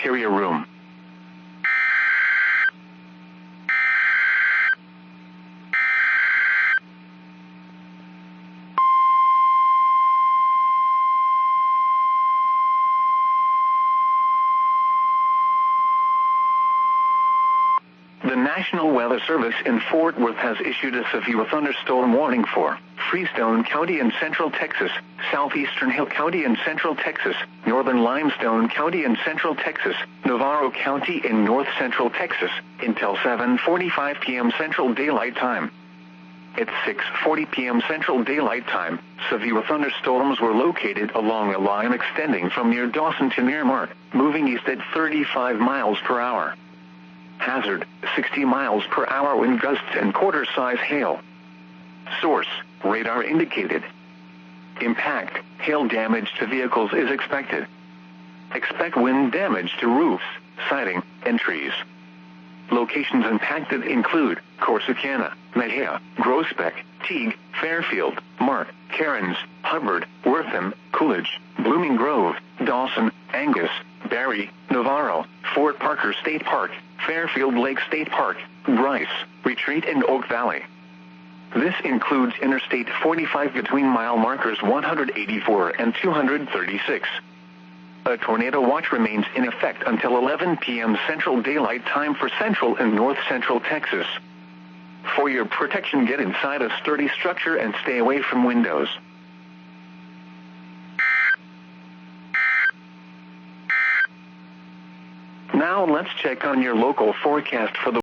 Interior room. The National Weather Service in Fort Worth has issued a severe thunderstorm warning for Freestone County in Central Texas, Southeastern Hill County in Central Texas, Northern Limestone County in Central Texas, Navarro County in North Central Texas, until 7:45 p.m. Central Daylight Time. At 6:40 p.m. Central Daylight Time, severe thunderstorms were located along a line extending from near Dawson to Miramar, moving east at 35 miles per hour. Hazard, 60 miles per hour wind gusts and quarter-size hail. Source, radar indicated. Impact, hail damage to vehicles is expected. Expect wind damage to roofs, siding, and trees. Locations impacted include Corsicana, Mejia, Groesbeck, Teague, Fairfield, Mark, Cairns, Hubbard, Wortham, Coolidge, Blooming Grove, Dawson, Angus, Barry, Navarro, Fort Parker State Park, Fairfield Lake State Park, Bryce, Retreat and Oak Valley. This includes Interstate 45 between mile markers 184 and 236. A tornado watch remains in effect until 11 p.m. Central Daylight Time for Central and North Central Texas. For your protection, get inside a sturdy structure and stay away from windows. Now let's check on your local forecast for the